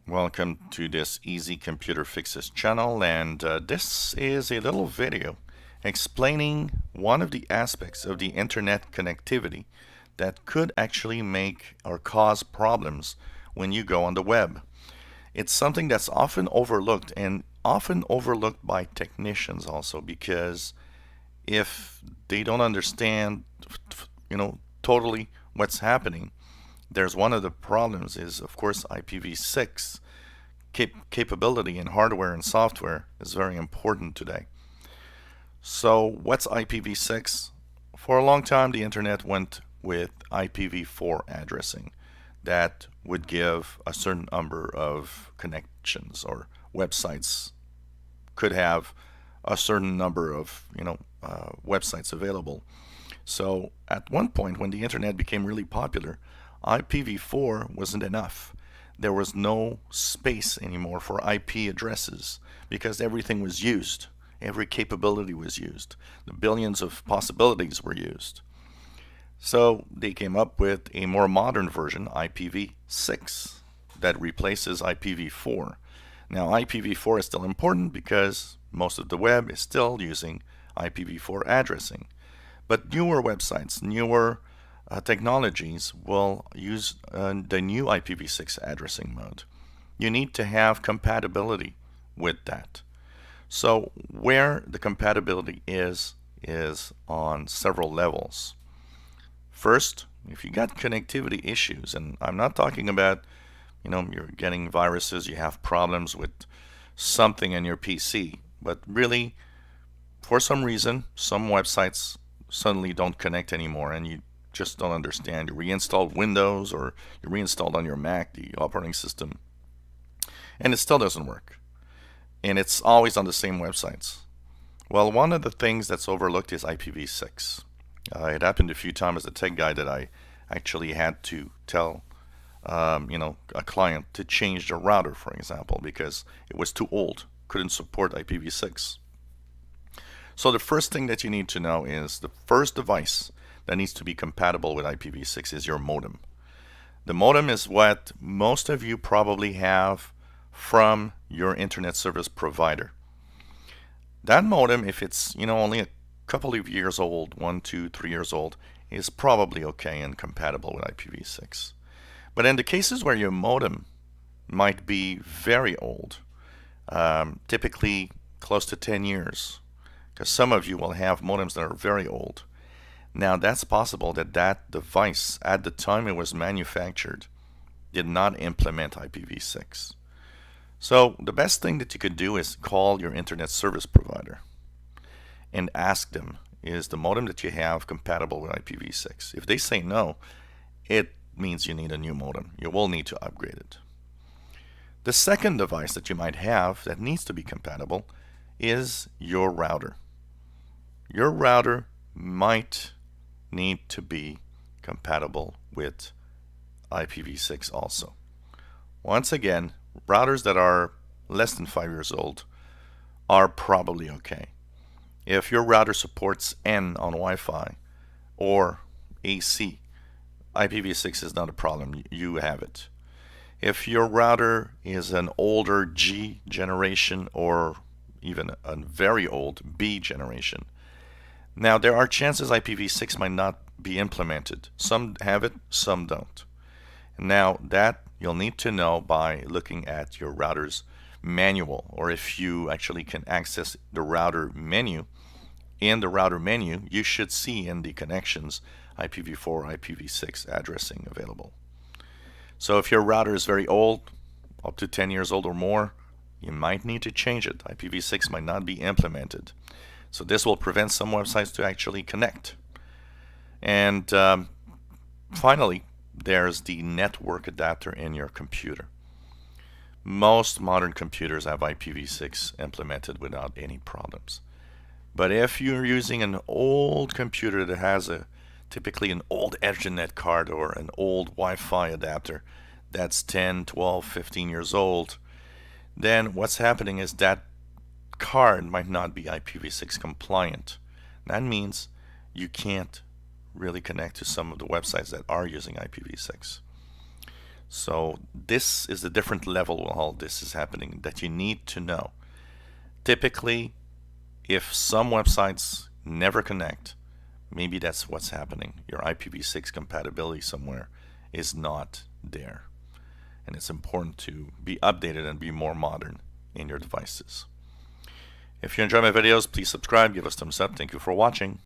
Welcome to this Easy Computer Fixes channel, and this is a little video explaining one of the aspects of the internet connectivity that could actually make or cause problems when you go on the web. It's something that's often overlooked, and often overlooked by technicians also, because if they don't understand totally what's happening, there's one of the problems is, of course, IPv6 capability in hardware and software is very important today. So what's IPv6? For a long time, the internet went with IPv4 addressing. That would give a certain number of connections, or websites could have a certain number of websites available. So at one point, when the internet became really popular, IPv4 wasn't enough. There was no space anymore for IP addresses because everything was used. Every capability was used. The billions of possibilities were used. So they came up with a more modern version, IPv6, that replaces IPv4. Now IPv4 is still important because most of the web is still using IPv4 addressing. But newer websites, newer technologies will use the new IPv6 addressing mode. You need to have compatibility with that. So where the compatibility is on several levels. First, if you got connectivity issues, and I'm not talking about you're getting viruses, you have problems with something in your PC, but really for some reason some websites suddenly don't connect anymore and you just don't understand. You reinstalled Windows or you reinstalled on your Mac the operating system and it still doesn't work, and it's always on the same websites. Well, one of the things that's overlooked is IPv6. It happened a few times as a tech guy that I actually had to tell a client to change the router, for example, because it was too old, couldn't support IPv6. So the first thing that you need to know is the first device that needs to be compatible with IPv6 is your modem. The modem is what most of you probably have from your internet service provider. That modem, if it's only a couple of years old, 1, 2, 3 years old, is probably okay and compatible with IPv6. But in the cases where your modem might be very old, typically close to 10 years, because some of you will have modems that are very old. Now that's possible that that device at the time it was manufactured did not implement IPv6. So the best thing that you could do is call your internet service provider and ask them, is the modem that you have compatible with IPv6? If they say no, it means you need a new modem. You will need to upgrade it. The second device that you might have that needs to be compatible is your router. Your router might need to be compatible with IPv6 also. Once again, routers that are less than 5 years old are probably okay. If your router supports N on Wi-Fi or AC, IPv6 is not a problem. You have it. If your router is an older G generation or even a very old B generation, now there are chances IPv6 might not be implemented. Some have it, some don't. Now that you'll need to know by looking at your router's manual, or if you actually can access the router menu. In the router menu, you should see in the connections IPv4, IPv6 addressing available. So if your router is very old, up to 10 years old or more, you might need to change it. IPv6 might not be implemented. So this will prevent some websites to actually connect. And finally, there's the network adapter in your computer. Most modern computers have IPv6 implemented without any problems. But if you're using an old computer that has typically an old Ethernet card or an old Wi-Fi adapter that's 10, 12, 15 years old, then what's happening is that card might not be IPv6 compliant. That means you can't really connect to some of the websites that are using IPv6. So this is a different level while all this is happening that you need to know. Typically, if some websites never connect, maybe that's what's happening. Your IPv6 compatibility somewhere is not there. And it's important to be updated and be more modern in your devices. If you enjoy my videos, please subscribe, give us a thumbs up. Thank you for watching.